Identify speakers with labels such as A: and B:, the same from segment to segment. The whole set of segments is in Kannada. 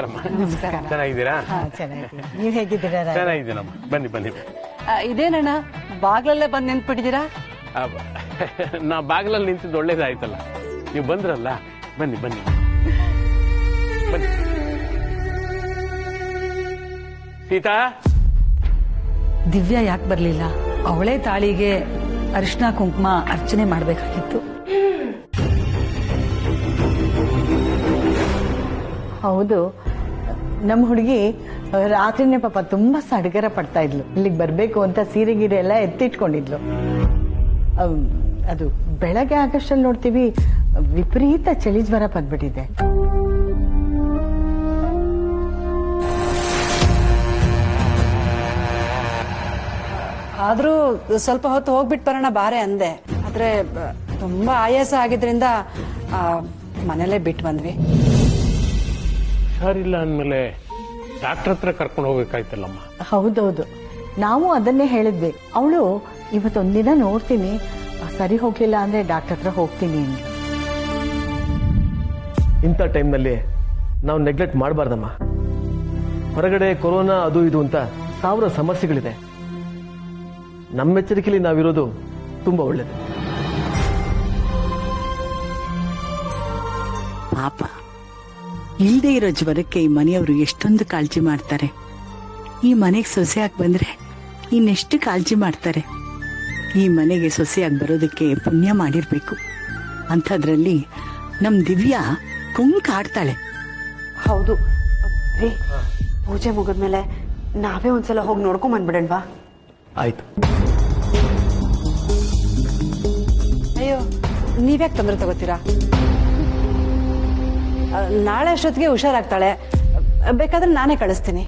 A: ನಮಸ್ಕಾರಮ್ಮ.
B: ನಮಸ್ಕಾರ.
A: ಚೆನ್ನಾಗಿದ್ದೀರಾ?
B: ಚೆನ್ನಾಗಿದ್ದೀನಿ. ನೀವ್ ಹೇಗಿದ್ದೀರಾ?
A: ಚೆನ್ನಾಗಿದ್ದೀನಮ್ಮ. ಬನ್ನಿ ಬನ್ನಿ.
C: ಇದೇನಣ್ಣ ಬಾಗ್ಲಲ್ಲೇ ಬಂದ್ ನಿಂತ್ಬಿಟ್ಟಿದ್ದೀರಾ?
A: ನಾ ಬಾಗಿಲಲ್ಲಿ ನಿಂತಿದ್ದು ಒಳ್ಳೇದಾಯ್ತಲ್ಲ, ನೀವು ಬಂದ್ರಲ್ಲ. ಬನ್ನಿ ಬನ್ನಿ ಬನ್ನಿ. ಸೀತಾ,
D: ದಿವ್ಯಾ ಯಾಕೆ ಬರ್ಲಿಲ್ಲ? ಅವಳೇ ತಾಳಿಗೆ ಅರಿಶಿನ ಕುಂಕುಮ ಅರ್ಚನೆ ಮಾಡ್ಬೇಕಾಗಿತ್ತು.
B: ಹೌದು, ನಮ್ಮ ಹುಡುಗಿ ರಾತ್ರಿನೇ ಪಾಪ ತುಂಬಾ ಸಡಗರ ಪಡ್ತಾ ಇದ್ಲು. ಇಲ್ಲಿಗೆ ಬರ್ಬೇಕು ಅಂತ ಸೀರೆ ಗೀರೆ ಎಲ್ಲ ಎತ್ತಿಟ್ಕೊಂಡಿದ್ಲು. ಅದು ಬೆಳಗ್ಗೆ ಆಗಷ್ಟಲ್ಲಿ ನೋಡ್ತೀವಿ ವಿಪರೀತ ಚಳಿ ಜ್ವರ ಬಂದ್ಬಿಟ್ಟಿದೆ.
C: ಆದ್ರೂ ಸ್ವಲ್ಪ ಹೊತ್ತು ಹೋಗ್ಬಿಟ್ಟು ಬರೋಣ ಬಾರೆ ಅಂದೆ. ಆದ್ರೆ ತುಂಬಾ ಆಯಾಸ ಆಗಿದ್ರಿಂದ ಮನೇಲೆ ಬಿಟ್ಟು ಬಂದ್ವಿ.
A: ಹುಷಾರಿಲ್ಲ ಅಂದ್ಮೇಲೆ ಡಾಕ್ಟರ್ ಹತ್ರ ಕರ್ಕೊಂಡು ಹೋಗ್ಬೇಕಾಯ್ತಲ್ಲಮ್ಮ.
B: ಹೌದೌದು, ನಾವು ಅದನ್ನೇ ಹೇಳಿದ್ವಿ. ಅವಳು ಇವತ್ತೊಂದಿನ ನೋಡ್ತೀನಿ, ಸರಿ ಹೋಗ್ಲಿಲ್ಲ ಅಂದ್ರೆ ಡಾಕ್ಟರ್ ಹತ್ರ ಹೋಗ್ತೀನಿ ಅಂದ್ಲು.
E: ಇಂಥ ಟೈಮ್ನಲ್ಲಿ ನಾವು ನೆಗ್ಲೆಕ್ಟ್ ಮಾಡಬಾರ್ದಮ್ಮ. ಹೊರಗಡೆ ಕೊರೋನಾ ಅದು ಇದು ಅಂತ ಸಾವಿರ ಸಮಸ್ಯೆಗಳಿದೆ. ನಮ್ಮ ಎಚ್ಚರಿಕೆಯಲ್ಲಿ ನಾವಿರೋದು ತುಂಬಾ ಒಳ್ಳೇದು.
F: ಪಾಪ, ಇಲ್ದೇ ಇರೋ ಜ್ವರಕ್ಕೆ ಈ ಮನೆಯವರು ಎಷ್ಟೊಂದು ಕಾಳಜಿ ಮಾಡ್ತಾರೆ. ಈ ಮನೆಗೆ ಸೊಸೆಯಾಗಿ ಬಂದ್ರೆ ಇನ್ನೆಷ್ಟು ಕಾಳಜಿ ಮಾಡ್ತಾರೆ. ಈ ಮನೆಗೆ ಸೊಸೆಯಾಗಿ ಬರೋದಕ್ಕೆ ಪುಣ್ಯ ಮಾಡಿರ್ಬೇಕು. ಅಂಥದ್ರಲ್ಲಿ ನಮ್ ದಿವ್ಯಾ ಕುಂಕ ಆಡ್ತಾಳೆ.
G: ಹೌದು ರೀ, ಪೂಜೆ ಮುಗಿದ್ಮೇಲೆ ನಾವೇ ಒಂದ್ಸಲ ಹೋಗಿ ನೋಡ್ಕೊಂಡ್ ಬಂದ್ಬಿಡಣ್ವಾ?
E: ಆಯ್ತು.
C: ಅಯ್ಯೋ, ನೀವ್ಯಾಕೆ ತೊಂದರೆ ತಗೋತೀರಾ? ನಾಳೆ ಅಷ್ಟೊತ್ತಿಗೆ ಹುಷಾರಾಗ್ತಾಳೆ. ಬೇಕಾದ್ರೆ ನಾನೇ ಕಳಿಸ್ತೀನಿ.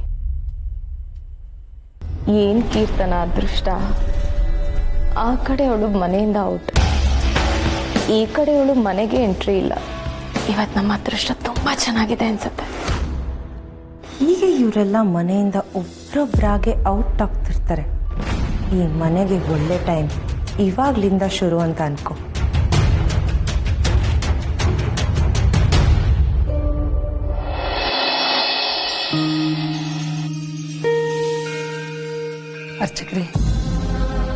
H: ಏನ್ ಕೀರ್ತನ ಅದೃಷ್ಟ. ಆ ಕಡೆ ಅವಳು ಮನೆಯಿಂದ ಔಟ್, ಈ ಕಡೆ ಅವಳು ಮನೆಗೆ ಎಂಟ್ರಿ ಇಲ್ಲ. ಇವತ್ತು ನಮ್ಮ ಅದೃಷ್ಟ ತುಂಬಾ ಚೆನ್ನಾಗಿದೆ ಅನ್ಸುತ್ತೆ.
I: ಹೀಗೆ ಇವರೆಲ್ಲ ಮನೆಯಿಂದ ಒಬ್ರೊಬ್ರಾಗೆ ಔಟ್ ಆಗ್ತಿರ್ತಾರೆ. ಈ ಮನೆಗೆ ಒಳ್ಳೆ ಟೈಮ್ ಇವಾಗ್ಲಿಂದ ಶುರು ಅಂತ ಅನ್ಕೋ.
D: ಅರ್ಚಕ್ರೆ,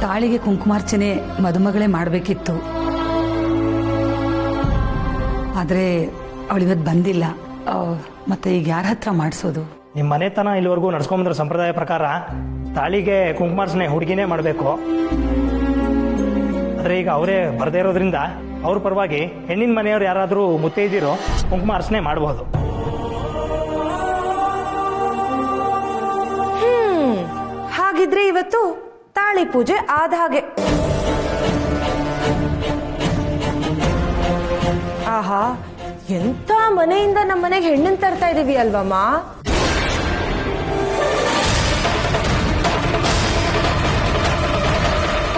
D: ತಾಳಿಗೆ ಕುಂಕುಮಾರ್ಚನೆ ಮದುಮಗಳೇ ಮಾಡ್ಬೇಕಿತ್ತು. ಆದ್ರೆ ಅವಳಿವತ್ತು ಬಂದಿಲ್ಲ. ಮತ್ತೆ ಈಗ ಯಾರ ಹತ್ರ ಮಾಡಿಸೋದು?
J: ನಿಮ್ಮ ಮನೆತನ ಇಲ್ಲಿವರೆಗೂ ನಡ್ಸ್ಕೊಂಬಂದ್ರ ಸಂಪ್ರದಾಯ ಪ್ರಕಾರ ತಾಳಿಗೆ ಕುಂಕುಮಾರ್ಚನೆ ಹುಡುಗಿನೇ ಮಾಡಬೇಕು. ಆದ್ರೆ ಈಗ ಅವರೇ ಬರದೇ ಇರೋದ್ರಿಂದ ಅವ್ರ ಪರವಾಗಿ ಹೆಣ್ಣಿನ ಮನೆಯವ್ರು ಯಾರಾದ್ರೂ ಮುತ್ತೈದಿರೋ ಕುಂಕುಮ ಅರ್ಚನೆ ಮಾಡಬಹುದು.
I: ಹಾಗಿದ್ರೆ ಇವತ್ತು ತಾಳಿ ಪೂಜೆ ಆದ ಹಾಗೆ. ಆಹಾ, ಎಂತ ಮನೆಯಿಂದ ನಮ್ಮ ಮನೆಗೆ ಹೆಣ್ಣನ್ ತರ್ತಾ ಇದೀವಿ ಅಲ್ವಮ್ಮ?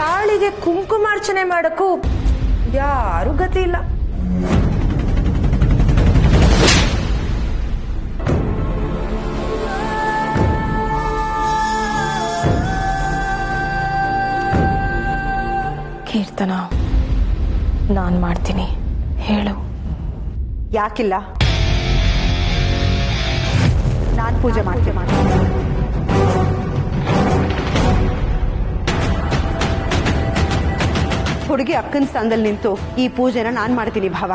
I: ತಾಳಿಗೆ ಕುಂಕುಮಾರ್ಚನೆ ಮಾಡಕ್ಕೂ ಯಾರು ಗತಿ ಇಲ್ಲ.
H: ಕೀರ್ತನ, ನಾನ್ ಮಾಡ್ತೀನಿ, ಹೇಳು.
G: ಯಾಕಿಲ್ಲ, ನಾನ್ ಪೂಜೆ ಮಾಡ್ತೀನಿ. ಹುಡುಗಿ ಅಕ್ಕನ ಸ್ಥಾನದಲ್ಲಿ ನಿಂತು ಈ ಪೂಜೆನ ನಾನ್ ಮಾಡ್ತೀನಿ ಭಾವ.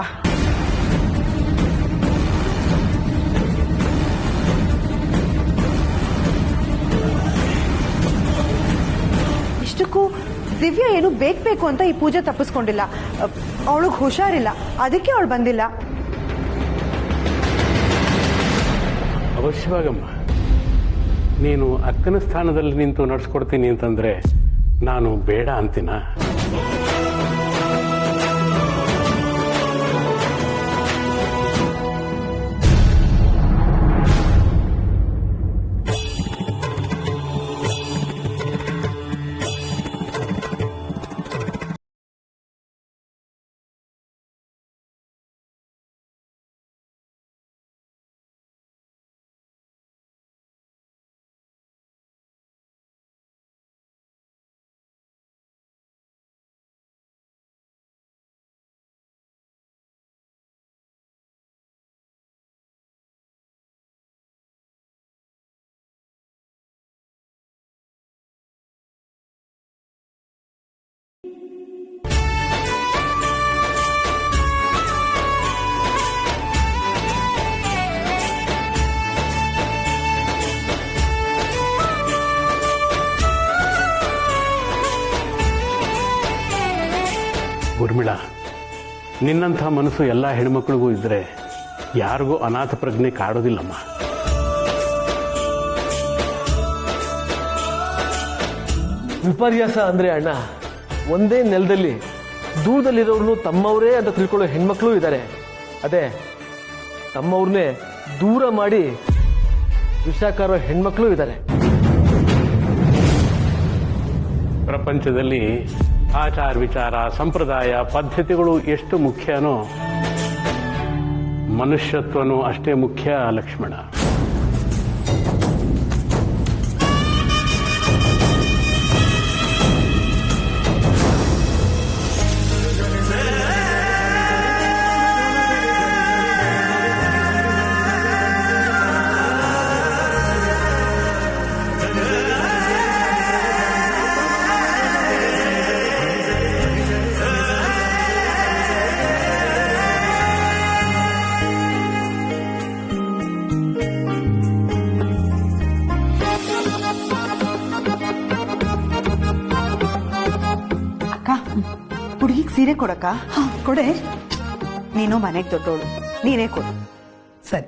G: ಇಷ್ಟಕ್ಕೂ ದಿವ್ಯಾ ಏನು ಬೇಕು ಅಂತ ಈ ಪೂಜೆ ತಪ್ಪಿಸ್ಕೊಂಡಿಲ್ಲ. ಅವಳಿಗೆ ಹುಷಾರಿಲ್ಲ, ಅದಕ್ಕೆ ಅವಳು ಬಂದಿಲ್ಲ.
A: ಅವಶ್ಯವಾಗಮ್ಮ, ನೀನು ಅಕ್ಕನ ಸ್ಥಾನದಲ್ಲಿ ನಿಂತು ನಡ್ಸ್ಕೊಡ್ತೀನಿ ಅಂತಂದ್ರೆ ನಾನು ಬೇಡ ಅಂತೀನ? ಊರ್ಮಿಳಾ, ನಿನ್ನಂಥ ಮನಸ್ಸು ಎಲ್ಲ ಹೆಣ್ಮಕ್ಳಿಗೂ ಇದ್ರೆ ಯಾರಿಗೂ ಅನಾಥ ಪ್ರಜ್ಞೆ ಕಾಡೋದಿಲ್ಲಮ್ಮ.
E: ವಿಪರ್ಯಾಸ ಅಂದ್ರೆ ಅಣ್ಣ, ಒಂದೇ ನೆಲದಲ್ಲಿ ದೂರದಲ್ಲಿರೋರ್ನು ತಮ್ಮವರೇ ಅಂತ ತಿಳ್ಕೊಳ್ಳೋ ಹೆಣ್ಮಕ್ಳು ಇದ್ದಾರೆ. ಅದೇ ತಮ್ಮವ್ರನ್ನೇ ದೂರ ಮಾಡಿ ವಿಷಾಕಾರೋ ಹೆಣ್ಮಕ್ಳು ಇದ್ದಾರೆ.
A: ಪ್ರಪಂಚದಲ್ಲಿ ಆಚಾರ ವಿಚಾರ ಸಂಪ್ರದಾಯ ಪದ್ಧತಿಗಳು ಎಷ್ಟು ಮುಖ್ಯನೋ ಮನುಷ್ಯತ್ವನೂ ಅಷ್ಟೇ ಮುಖ್ಯ ಲಕ್ಷ್ಮಣ.
G: ಹುಡುಗಿಗೆ ಸೀರೆ ಕೊಡಕ್ಕ?
D: ಕೊಡೆ.
G: ನೀನು ಮನೆಗೆ ದೊಡ್ಡೋಳು, ನೀನೇ ಕೊಡು.
D: ಸರಿ.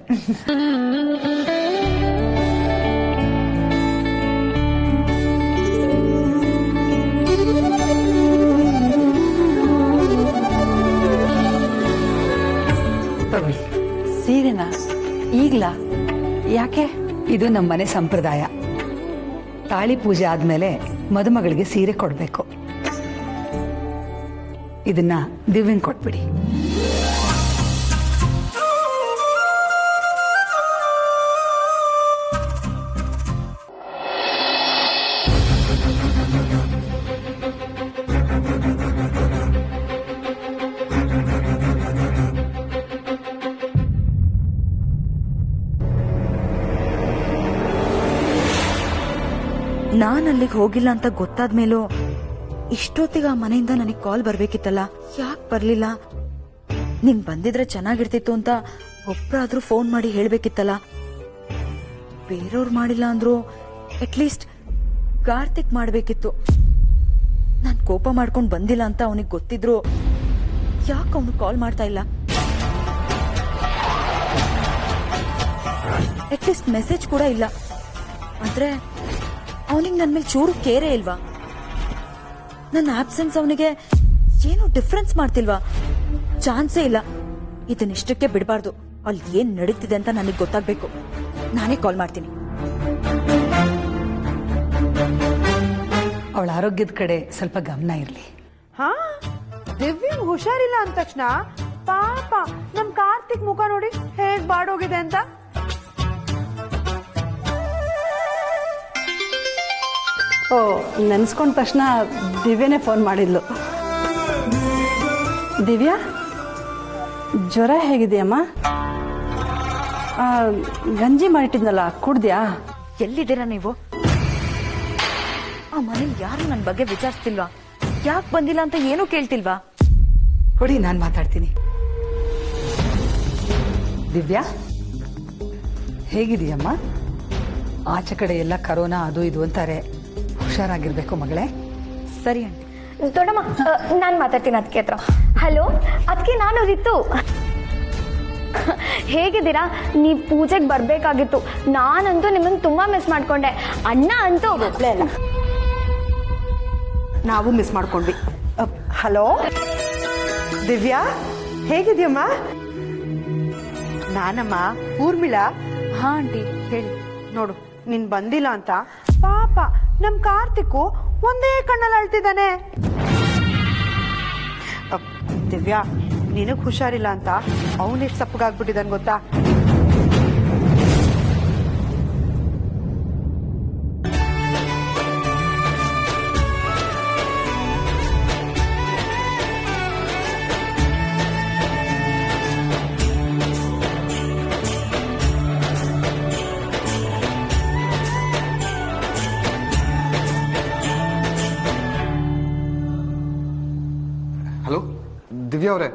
D: ತಗೊಳ್ಳಿ.
C: ಸೀರೆನಾ? ಈಗ್ಲಾ? ಯಾಕೆ?
D: ಇದು ನಮ್ಮ ಮನೆ ಸಂಪ್ರದಾಯ. ತಾಳಿ ಪೂಜೆ ಆದ್ಮೇಲೆ ಮದುಮಗಳಿಗೆ ಸೀರೆ ಕೊಡ್ಬೇಕು. ಇದನ್ನ ದಿವ್ಯಂಗ್ ಕೊಟ್ಬಿಡಿ.
K: ನಾನ್ ಅಲ್ಲಿಗೆ ಹೋಗಿಲ್ಲ ಅಂತ ಗೊತ್ತಾದ್ಮೇಲೂ ಇಷ್ಟೊತ್ತಿಗೆ ಆ ಮನೆಯಿಂದ ನನಗೆ ಕಾಲ್ ಬರ್ಬೇಕಿತ್ತಲ್ಲ, ಯಾಕೆ ಬರ್ಲಿಲ್ಲ? ನೀನ್ ಬಂದಿದ್ರೆ ಚೆನ್ನಾಗಿರ್ತಿತ್ತು ಅಂತ ಒಬ್ರಾದ್ರೂ ಫೋನ್ ಮಾಡಿ ಹೇಳ್ಬೇಕಿತ್ತಲ್ಲ. ಬೇರೆಯವ್ರು ಮಾಡಿಲ್ಲ ಅಂದ್ರು ಅಟ್ಲೀಸ್ಟ್ ಕಾರ್ತಿಕ್ ಮಾಡ್ಬೇಕಿತ್ತು. ನಾನ್ ಕೋಪ ಮಾಡ್ಕೊಂಡ್ ಬಂದಿಲ್ಲ ಅಂತ ಅವನಿಗೆ ಗೊತ್ತಿದ್ರು ಯಾಕೆ ಅವನು ಕಾಲ್ ಮಾಡ್ತಾ ಇಲ್ಲ? ಅಟ್ಲೀಸ್ಟ್ ಮೆಸೇಜ್ ಕೂಡ ಇಲ್ಲ ಅಂದ್ರೆ ಅವನಿಗೆ ನನ್ ಮೇಲೆ ಚೂರು ಕೇರೆ ಇಲ್ವಾ? ನನ್ನ ಆಬ್ಸೆನ್ಸ್ ಅವನಿಗೆ ಏನು ಡಿಫ್ರೆನ್ಸ್ ಮಾಡ್ತಿಲ್ವಾ? ಚಾನ್ಸೇ ಇಲ್ಲ. ಇದನ್ನಿಷ್ಟಕ್ಕೆ ಬಿಡಬಾರ್ದು. ಅಲ್ಲಿ ಏನ್ ನಡೀತಿದೆ ಅಂತ ನನಗೆ ಗೊತ್ತಾಗ್ಬೇಕು. ನಾನೇ ಕಾಲ್ ಮಾಡ್ತೀನಿ.
D: ಅವಳ ಆರೋಗ್ಯದ ಕಡೆ ಸ್ವಲ್ಪ ಗಮನ ಇರ್ಲಿ.
G: ಹಾ, ದಿವ್ಯಂಗ್ ಹುಷಾರಿಲ್ಲ ಅಂದ ತಕ್ಷಣ ಪಾಪ ನಮ್ ಕಾರ್ತಿಕ್ ಮುಖ ನೋಡಿ ಹೇಗ್ ಬಾಡೋಗಿದೆ ಅಂತ.
C: ಓ, ನೆನ್ಸ್ಕೊಂಡ ತಕ್ಷಣ ದಿವ್ಯನೇ ಫೋನ್ ಮಾಡಿದ್ಲು. ದಿವ್ಯಾ, ಜ್ವರ ಹೇಗಿದೆಯಮ್ಮ? ಗಂಜಿ ಮಾಡಿಟ್ಟಿದ್ನಲ್ಲ, ಕುಡ್ದ್ಯಾ?
K: ಎಲ್ಲಿದ್ದೀರಾ ನೀವು? ಆ ಮನೇಲಿ ಯಾರು ನನ್ ಬಗ್ಗೆ ವಿಚಾರಿಸ್ತಿಲ್ವಾ? ಯಾಕೆ ಬಂದಿಲ್ಲ ಅಂತ ಏನೂ ಕೇಳ್ತಿಲ್ವಾ?
D: ಕೊಡಿ, ನಾನ್ ಮಾತಾಡ್ತೀನಿ. ದಿವ್ಯಾ, ಹೇಗಿದೀಯಮ್ಮ? ಆಚೆ ಕಡೆ ಎಲ್ಲ ಕರೋನಾ ಅದು ಇದು ಅಂತಾರೆ. ಹುಷಾರಾಗಿರ್ಬೇಕು ಮಗಳೇ.
K: ಸರಿ ಆಂಟಿ.
H: ದೊಡ್ಡಮ್ಮ, ನಾನು ಮಾತಾಡ್ತೀನಿ ಅದಕ್ಕೆ ಹತ್ರ. ಹಲೋ ಅದಕ್ಕೆ, ನಾನು ರಿತು. ಹೇಗಿದ್ದೀರಾ? ನೀವು ಪೂಜೆಗೆ ಬರಬೇಕಾಗಿತ್ತು. ನಾನಂತೂ ನಿಮ್ಮನ್ನು ತುಂಬಾ ಮಿಸ್ ಮಾಡ್ಕೊಂಡೆ. ಅಣ್ಣ ಅಂತೂ ಗೊತ್ತಲೇ ಇಲ್ಲ.
G: ನಾವು ಮಿಸ್ ಮಾಡ್ಕೊಂಡ್ವಿ. ಹಲೋ ದಿವ್ಯಾ, ಹೇಗಿದ್ಯಮ್ಮ? ನಾನಮ್ಮ ಊರ್ಮಿಳಾ.
K: ಹಾ ಆಂಟಿ, ಹೇಳಿ.
G: ನೋಡು, ನೀನ್ ಬಂದಿಲ್ಲ ಅಂತ ಪಾಪ ನಮ್ ಕಾರ್ತಿಕ್ಕು ಒಂದೇ ಕಣ್ಣಲ್ಲಿ ಅಳ್ತಿದ್ದಾನೆ. ದಿವ್ಯಾ, ನಿನಗ್ ಹುಷಾರಿಲ್ಲ ಅಂತ ಅವನೆಷ್ಟು ಸಪ್ಪಗಾಗ್ಬಿಟ್ಟಿದ್ದಾನೆ ಗೊತ್ತಾ?
L: ದಿವ್ಯಾ ಅವರೇ.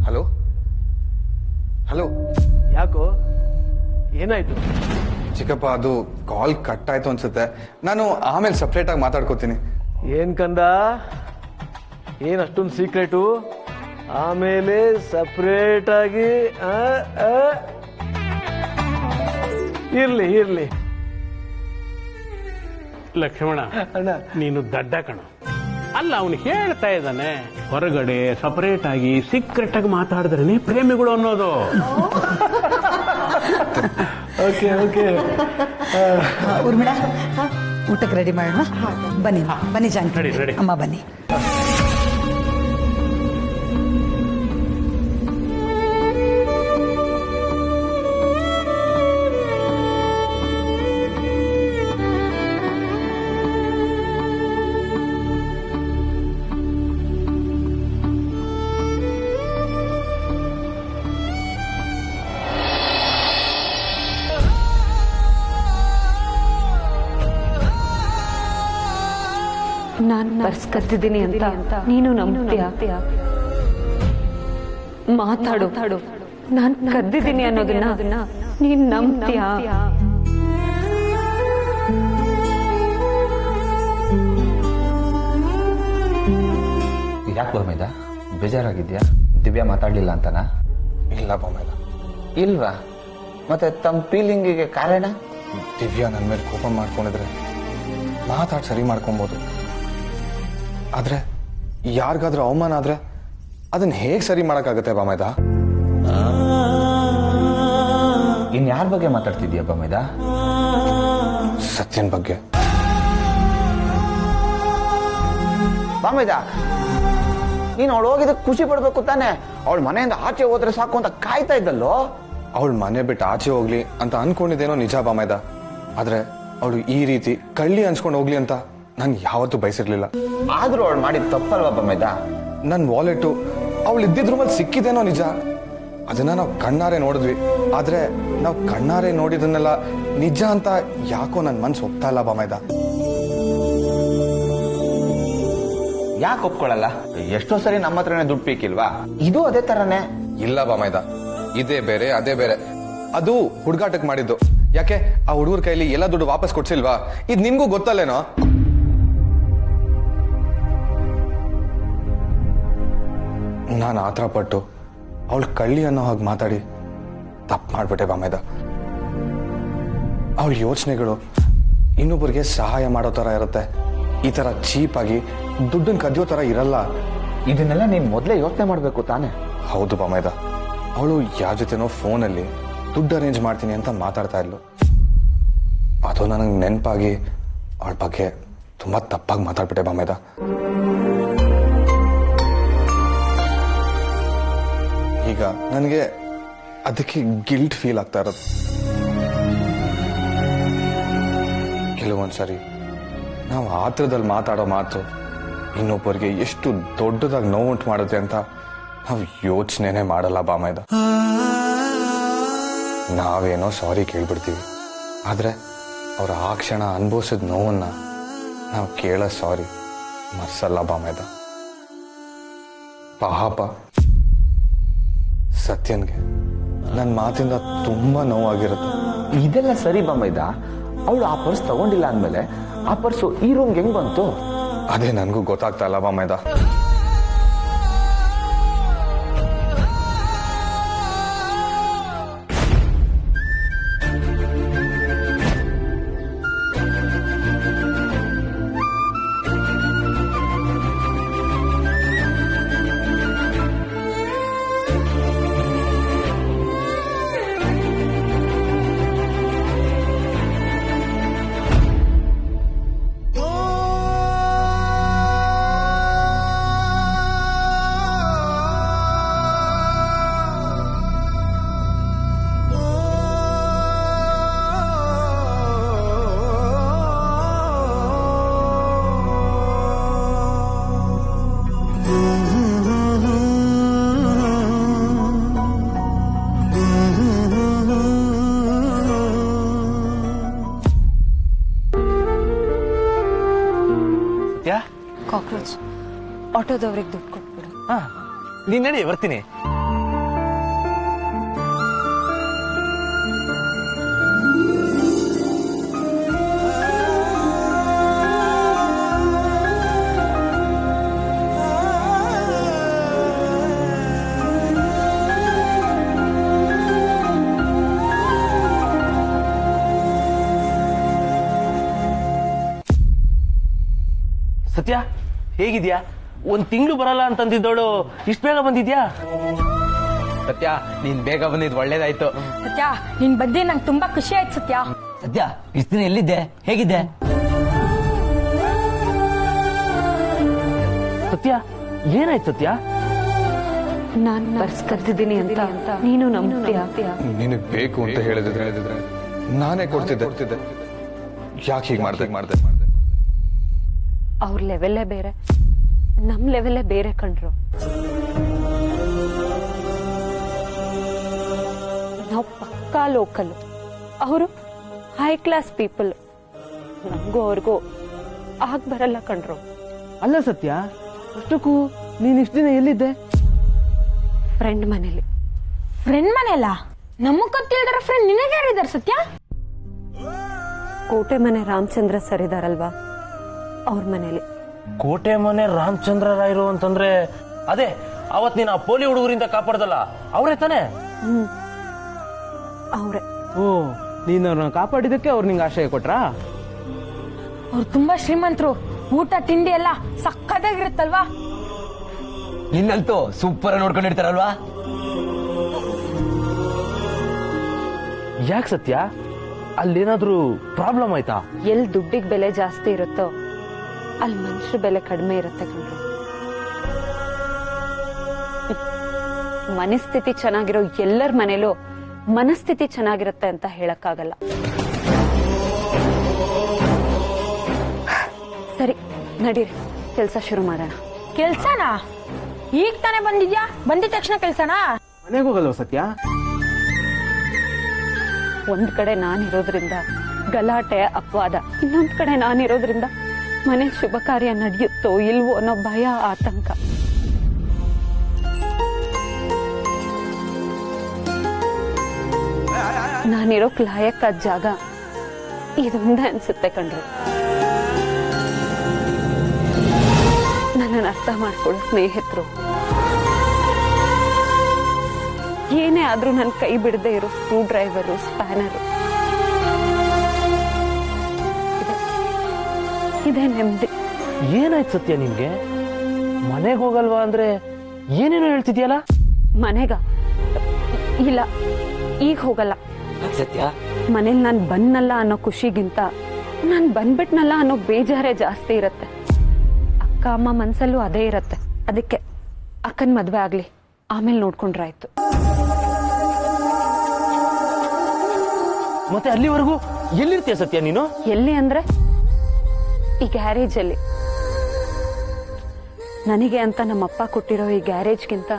L: Hello hello.
E: ಯಾಕೋ ಏನಾಯ್ತು?
L: ಚಿಕ್ಕಪ್ಪ, ಅದು ಕಾಲ್ ಕಟ್ ಆಯ್ತು ಅನ್ಸುತ್ತೆ. ನಾನು ಆಮೇಲೆ ಸಪ್ರೇಟ್ ಆಗಿ ಮಾತಾಡ್ಕೋತೀನಿ.
E: ಏನ್ ಕಂದ, ಏನ್ ಅಷ್ಟೊಂದು ಸೀಕ್ರೆಟು? ಆಮೇಲೆ ಸಪ್ರೇಟ್ ಆಗಿ ಇರ್ಲಿ ಇರ್ಲಿ.
A: ಲಕ್ಷ್ಮಣ, ನೀನು ದಡ್ಡ ಕಣ. ಅಲ್ಲ, ಅವನು ಹೇಳ್ತಾ ಇದ್ದಾನೆ ಹೊರಗಡೆ ಸಪರೇಟ್ ಆಗಿ ಸೀಕ್ರೆಟ್ ಆಗಿ ಮಾತಾಡಿದ್ರೇನೆ ಪ್ರೇಮಿಗಳು ಅನ್ನೋದು.
E: Okay okay.
D: ಊರ್ಮಿಳಾ, ಊಟಕ್ಕೆ ರೆಡಿ ಮಾಡೋಣ. ಬನ್ನಿ ಬನ್ನಿ ಜಾನಕಿ ಅಮ್ಮ, ಬನ್ನಿ.
I: ನಾನ್ ಪರ್ಸ್ ಕದ್ದಿದ್ದೀನಿ ಅಂತ ನೀನು ನಂಬ್ತೀಯ? ಮಾತಾಡು. ನಾನ್ ಕದ್ದಿದ್ದೀನಿ ಅನ್ನೋದನ್ನ ನೀನ್ ನಂಬ್ತೀಯ?
M: ಯಾಕೆ ಬೊಮ್ಮೇದ, ಬೇಜಾರಾಗಿದ್ಯಾ? ದಿವ್ಯಾ ಮಾತಾಡ್ಲಿಲ್ಲ ಅಂತನಾ?
L: ಇಲ್ಲ ಬೊಮ್ಮೇದ.
M: ಇಲ್ವಾ? ಮತ್ತೆ ತಮ್ಮ ಫೀಲಿಂಗಿಗೆ ಕಾರಣ?
L: ದಿವ್ಯಾ ನನ್ನ ಮೇಲೆ ಕೋಪ ಮಾಡ್ಕೊಂಡಿದ್ರೆ ಮಾತಾಡಿ ಸರಿ ಮಾಡ್ಕೊಬೋದು. ಆದ್ರೆ ಯಾರಿಗಾದ್ರೂ ಅವಮಾನ ಆದ್ರೆ ಅದನ್ನ ಹೇಗ್ ಸರಿ ಮಾಡಕ್ಕಾಗತ್ತೆ ಬೊಮ್ಮೇದ?
M: ಇನ್ಯಾರ ಬಗ್ಗೆ ಮಾತಾಡ್ತಿದ್ಯಾ ಬೊಮ್ಮೇದ?
L: ಸತ್ಯನ್ ಬಗ್ಗೆ.
M: ಬೊಮ್ಮೇದ, ನೀನು ಅವಳು ಹೋಗಿದ್ದಕ್ಕೆ ಖುಷಿ ಪಡ್ಬೇಕು ತಾನೆ? ಅವಳ ಮನೆಯಿಂದ ಆಚೆ ಹೋದ್ರೆ ಸಾಕು ಅಂತ ಕಾಯ್ತಾ ಇದ್ದಲ್ಲೋ?
L: ಅವಳು ಮನೆ ಬಿಟ್ಟು ಆಚೆ ಹೋಗ್ಲಿ ಅಂತ ಅನ್ಕೊಂಡಿದ್ದೇನೋ ನಿಜ ಬೊಮ್ಮೇದ. ಆದ್ರೆ ಅವಳು ಈ ರೀತಿ ಕಳ್ಳಿ ಅನ್ಸ್ಕೊಂಡು ಹೋಗ್ಲಿ ಅಂತ ನಾನು ಯಾವತ್ತೂ ಬಯಸಿರ್ಲಿಲ್ಲ.
M: ಆದ್ರೂ ಅವಳು ಮಾಡಿದ ತಪ್ಪಲ್ವಾ ಬೊಮ್ಮೇದ?
L: ನನ್ನ ವಾಲೆಟು ಅವಳು ಇದ್ದಿದ್ ರೂಮಲ್ಲಿ ಸಿಕ್ಕಿದೇನೋ ನಿಜ. ಅದನ್ನ ನಾವು ಕಣ್ಣಾರೆ ನೋಡಿದ್ವಿ. ಆದ್ರೆ ನಾವು ಕಣ್ಣಾರೆ ನೋಡಿದನ್ನೆಲ್ಲ ನಿಜ ಅಂತ ಯಾಕೋ ನನ್ನ ಮನ್ಸು ಒಪ್ತಾ ಇಲ್ಲ ಬೊಮ್ಮೇದ.
M: ಯಾಕೆ ಒಪ್ಕೊಳ್ಳಲ್ಲ? ಎಷ್ಟೋ ಸರಿ ನಮ್ಮ ಹತ್ರನೇ ದುಡ್ಡು ಪೀಕಿಲ್ವಾ? ಇದು ಅದೇ ತರನೇ.
L: ಇಲ್ಲ ಬೊಮ್ಮೇದ, ಇದೇ ಬೇರೆ ಅದೇ ಬೇರೆ. ಅದು ಹುಡುಗಾಟಕ್ಕೆ ಮಾಡಿದ್ದು. ಯಾಕೆ ಆ ಹುಡುಗರ ಕೈಲಿ ಎಲ್ಲ ದುಡ್ಡು ವಾಪಸ್ ಕೊಡ್ಸಿಲ್ವಾ? ಇದು ನಿಮ್ಗೂ ಗೊತ್ತಲ್ಲೇನೋ? ನಾನು ಆತರ ಪಟ್ಟು ಅವಳು ಕಳ್ಳಿ ಅನ್ನೋ ಹಾಗೆ ಮಾತಾಡಿ ತಪ್ಪು ಮಾಡ್ಬಿಟ್ಟೆ ಬೊಮ್ಮೇದ. ಅವಳ ಯೋಚನೆಗಳು ಇನ್ನೊಬ್ಬರಿಗೆ ಸಹಾಯ ಮಾಡೋ ತರ ಇರುತ್ತೆ. ಈ ತರ ಚೀಪ್ ಆಗಿ ದುಡ್ಡನ್ನು ಕದಿಯೋ ತರ ಇರಲ್ಲ.
M: ಇದನ್ನೆಲ್ಲ ನೀನ್ ಮೊದ್ಲೇ ಯೋಚನೆ ಮಾಡ್ಬೇಕು ತಾನೆ?
L: ಹೌದು ಬೊಮ್ಮೇದ, ಅವಳು ಯಾರ ಜೊತೆನೋ ಫೋನಲ್ಲಿ ದುಡ್ಡು ಅರೇಂಜ್ ಮಾಡ್ತೀನಿ ಅಂತ ಮಾತಾಡ್ತಾ ಇದ್ಲು. ಅದು ನನಗೆ ನೆನಪಾಗಿ ಅವಳ ಬಗ್ಗೆ ತುಂಬಾ ತಪ್ಪಾಗಿ ಮಾತಾಡ್ಬಿಟ್ಟೆ ಬೊಮ್ಮೇದ. ಈಗ ನನಗೆ ಅದಕ್ಕೆ ಗಿಲ್ಟ್ ಫೀಲ್ ಆಗ್ತಾ ಇರೋದು. ಕೆಲವೊಂದ್ಸರಿ ನಾವು ಆತ್ರದಲ್ಲಿ ಮಾತಾಡೋ ಮಾತು ಇನ್ನೊಬ್ಬರಿಗೆ ಎಷ್ಟು ದೊಡ್ಡದಾಗಿ ನೋವುಂಟು ಮಾಡುತ್ತೆ ಅಂತ ನಾವು ಯೋಚನೆನೇ ಮಾಡಲ್ಲ ಬೊಮ್ಮೇದ. ನಾವೇನೋ ಸಾರಿ ಕೇಳ್ಬಿಡ್ತೀವಿ. ಆದ್ರೆ ಅವ್ರ ಆ ಕ್ಷಣ ಅನುಭವಿಸಿದ ನೋವನ್ನ ನಾವು ಕೇಳೋ ಸಾರಿ ಮರ್ಸಲ್ಲ ಬೊಮ್ಮೇದ. ಪಾಪ ಸತ್ಯನ್ಗೆ ನನ್ನ ಮಾತಿಂದ ತುಂಬಾ ನೋವಾಗಿರುತ್ತೆ.
M: ಇದೆಲ್ಲ ಸರಿ ಬೊಮ್ಮೇದ. ಅವಳು ಆ ಪರ್ಸ್ ತಗೊಂಡಿಲ್ಲ ಅಂದ್ಮೇಲೆ ಆ ಪರ್ಸು ಈ ರೂಮ್ಗೆ ಹೆಂಗ್ ಬಂತು?
L: ಅದೇ ನನಗೂ ಗೊತ್ತಾಗ್ತಾ ಇಲ್ಲ ಬೊಮ್ಮೇದ.
I: ಕಾಕ್ರೋಚ್.
C: ಆಟೋದವ್ರಿಗೆ ದುಡ್ಡು ಕೊಟ್ಬಿಡು.
E: ನೀನ್ ನಡಿ, ಬರ್ತೀನಿ. ಸತ್ಯ, ಹೇಗಿದ್ಯಾ? ಒಂದ್ ತಿಂಗಳು ಬರಲ್ಲ ಅಂತಂದಿದ್ದವಳು ಇಷ್ಟ ಬೇಗ ಬಂದಿದ್ಯಾ?
N: ಸತ್ಯ, ನೀನ್ ಬೇಗ ಬಂದಿದ್ ಒಳ್ಳೇದಾಯ್ತು.
I: ಸತ್ಯ, ನೀನ್ ಬಂದಿ ನಂಗೆ ತುಂಬಾ ಖುಷಿ ಆಯ್ತು. ಸತ್ಯ
N: ಸತ್ಯ, ಇಷ್ಟ ದಿನ ಎಲ್ಲಿದ್ದೆ, ಹೇಗಿದ್ದೆ?
E: ಸತ್ಯ, ಏನಾಯ್ತು ಸತ್ಯ?
C: ನಾನ್ ಬರ್ಸ್ ಕರ್ತಿದ್ದೀನಿ ಅಂತ ನೀನು ನಂಬ್ತೀಯಾ?
L: ನಿನಗ್ ಬೇಕು ಅಂತ ಹೇಳಿದ್ರೆ ನಾನೇ ಕೊಡ್ತಿದ್ದೆ. ಯಾಕೆ ಹೀಗೆ ಮಾಡ್ದೆ?
C: ಅವ್ರ ಲೆವೆಲ್ಲೇ ಬೇರೆ, ನಮ್ ಲೆವೆಲ್ಲೇ ಬೇರೆ ಕಣ್ರು. ನಾವು ಪಕ್ಕಾ ಲೋಕಲ್, ಅವರು ಹೈ ಕ್ಲಾಸ್ ಪೀಪಲ್. ನಮಗೂ ಅವ್ರಿಗೂ ಆಗ್ ಬರಲ್ಲ ಕಣ್ರು.
E: ಅಲ್ಲ ಸತ್ಯ, ಅಷ್ಟಕ್ಕೂ ನೀನ್ ಇಷ್ಟ ದಿನ ಎಲ್ಲಿದ್ದೆ?
C: ಫ್ರೆಂಡ್ ಮನೇಲಿ.
I: ಫ್ರೆಂಡ್ ಮನೆಯಲ್ಲ? ನಮಗ್ ಗೊತ್ತಿಲ್ದಾರ ಫ್ರೆಂಡ್ ನಿನಗೆ ಯಾರಿದಾರ ಸತ್ಯ?
C: ಕೋಟೆ ಮನೆ ರಾಮಚಂದ್ರ ಸರ್ ಇದಾರಲ್ವಾ, ಅವ್ರ ಮನೇಲಿ.
E: ಕೋಟೆ ಮನೆ ರಾಮಚಂದ್ರ ರಾಯರು ಅಂತಂದ್ರೆ ಅದೇ ಅವತ್ ನೀನ್ ಆ ಪೋಲಿ ಹುಡುಗರಿಂದ ಕಾಪಾಡ್ದಲ್ಲ, ಅವ್ರೇ ತಾನೆ?
C: ಅವ್ರೆ.
E: ಓ, ನೀನ್ ಅವ್ರನ್ನ ಕಾಪಾಡಿದಕ್ಕೆ ಅವ್ರು ನಿಂಗೆ ಆಶ್ರಯ ಕೊಟ್ರಾ?
I: ಅವ್ರು ತುಂಬಾ ಶ್ರೀಮಂತರು, ಊಟ ತಿಂಡಿ ಎಲ್ಲ ಸಕ್ಕತ್ತಾಗಿರುತ್ತಲ್ವಾ?
N: ನಿನ್ನಂತೂ ಸೂಪರ್ ನೋಡ್ಕೊಂಡಿರ್ತಾರಲ್ವಾ?
E: ಯಾಕೆ ಸತ್ಯ, ಅಲ್ಲೇನಾದ್ರೂ ಪ್ರಾಬ್ಲಮ್ ಆಯ್ತಾ?
C: ಎಲ್ ದುಡ್ಡಿಗೆ ಬೆಲೆ ಜಾಸ್ತಿ ಇರುತ್ತೋ ಅಲ್ಲಿ ಮನುಷ್ಯ ಬೆಲೆ ಕಡಿಮೆ ಇರುತ್ತೆ ಕಣ್ರು. ಮನಸ್ಥಿತಿ ಚೆನ್ನಾಗಿರೋ ಎಲ್ಲರ ಮನೇಲೂ ಮನಸ್ಥಿತಿ ಚೆನ್ನಾಗಿರುತ್ತೆ ಅಂತ ಹೇಳಕ್ಕಾಗಲ್ಲ. ಸರಿ ನಡೀರಿ, ಕೆಲ್ಸ ಶುರು ಮಾಡೋಣ.
I: ಕೆಲ್ಸನಾ? ಈಗ ತಾನೇ ಬಂದಿದ್ಯಾ? ಬಂದಿದ ತಕ್ಷಣ ಕೆಲ್ಸನಾ?
E: ಮನೆಗೆ ಹೋಗಲ್ವ ಸತ್ಯ?
C: ಒಂದ್ ಕಡೆ ನಾನಿರೋದ್ರಿಂದ ಗಲಾಟೆ ಅಪವಾದ, ಇನ್ನೊಂದ್ ಕಡೆ ನಾನಿರೋದ್ರಿಂದ ಮನೆ ಶುಭ ಕಾರ್ಯ ನಡೆಯುತ್ತೋ ಇಲ್ವೋ ಅನ್ನೋ ಭಯ, ಆತಂಕ. ನಾನಿರೋಕ್ ಲಾಯಕ್ಕಾದ ಜಾಗ ಇದೊಂದೇ ಅನ್ಸುತ್ತೆ ಕಣ್ರಿ. ನನ್ನನ್ನು ಅರ್ಥ ಮಾಡ್ಕೊಳ್ಳೋ ಸ್ನೇಹಿತರು, ಏನೇ ಆದ್ರೂ ನನ್ನ ಕೈ ಬಿಡದೆ ಇರೋ ಸ್ಕ್ರೂ ಡ್ರೈವರು, ಸ್ಪ್ಯಾನರು. ಇದೇ ನೆಮ್ಮದಿ.
E: ಏನಾಯ್ತು ಸತ್ಯ ನಿನ್ಗೆ? ಮನೆಗೆ ಹೋಗಲ್ವಾ ಅಂದ್ರೆ ಏನೇನೋ ಹೇಳ್ತಿದ್ಯಲ್ಲ?
C: ಮನೆಗ? ಇಲ್ಲ, ಈಗ ಹೋಗಲ್ಲ.
N: ಸತ್ಯ,
C: ಮನೇಲಿ ನಾನು ಬಂದ್ನಲ್ಲ ಅನ್ನೋ ಖುಷಿಗಿಂತ ನಾನ್ ಬಂದ್ಬಿಟ್ನಲ್ಲ ಅನ್ನೋ ಬೇಜಾರೇ ಜಾಸ್ತಿ ಇರತ್ತೆ. ಅಕ್ಕ ಅಮ್ಮ ಮನ್ಸಲ್ಲೂ ಅದೇ ಇರತ್ತೆ. ಅದಕ್ಕೆ ಅಕ್ಕನ್ ಮದ್ವೆ ಆಗ್ಲಿ, ಆಮೇಲೆ ನೋಡ್ಕೊಂಡ್ರಾಯ್ತು.
E: ಮತ್ತೆ ಅಲ್ಲಿವರೆಗೂ ಎಲ್ಲಿರ್ತೀಯ ಸತ್ಯ ನೀನು?
C: ಎಲ್ಲಿ ಅಂದ್ರೆ ಈ ಗ್ಯಾರೇಜ್ ಅಲ್ಲಿ. ನನಗೆ ಅಂತ ನಮ್ಮಪ್ಪ ಕೊಟ್ಟಿರೋ ಈ ಗ್ಯಾರೇಜ್ಗಿಂತ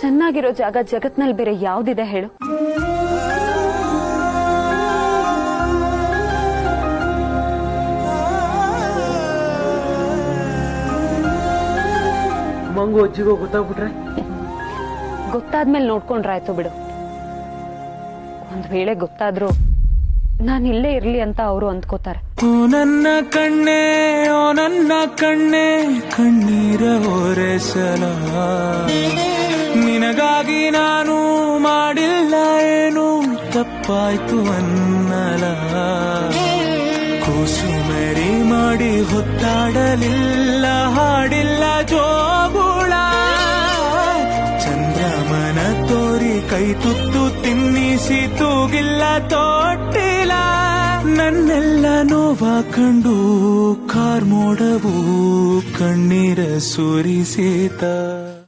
C: ಚೆನ್ನಾಗಿರೋ ಜಾಗ ಜಗತ್ನಲ್ಲಿ ಬೇರೆ ಯಾವ್ದಿದೆ ಹೇಳು?
E: ಮಂಗು ಅಜ್ಜಿಗೋ ಗೊತ್ತಾಗ್ಬಿಟ್ರೆ?
C: ಗೊತ್ತಾದ್ಮೇಲೆ ನೋಡ್ಕೊಂಡ್ರಾಯ್ತು ಬಿಡು. ಒಂದ್ ವೇಳೆ ಗೊತ್ತಾದ್ರೂ ನಾನು ಇಲ್ಲೇ ಇರ್ಲಿ ಅಂತ ಅವರು ಅಂದ್ಕೋತಾರೆ.
O: ಓ ನನ್ನ ಕಣ್ಣೆ, ಓ ನನ್ನ ಕಣ್ಣೆ, ಕಣ್ಣೀರ ಹೊರೆಸಲ ನಿನಗಾಗಿ ನಾನು ಮಾಡಿಲ್ಲ ಏನು ತಪ್ಪಾಯ್ತು ಅನ್ನಲ. ಕೂಸು ಮರಿ ಮಾಡಿ ಹೊತ್ತಾಡಲಿಲ್ಲ, ಹಾಡಿಲ್ಲ ಜೋಗುಳ. ಚಂದ್ರಮನ ತೋರಿ ಕೈ ತುತ್ತು ತಿನ್ನಿಸಿ ತೂಗಿಲ್ಲ ತೊಟ್ಟಿಲ್ಲ. ನನ್ನೆಲ್ಲ ನೋವ ಕಂಡು ಕಾರ್ಮೋಡವು ಕಣ್ಣೀರ ಸುರಿಸೀತ.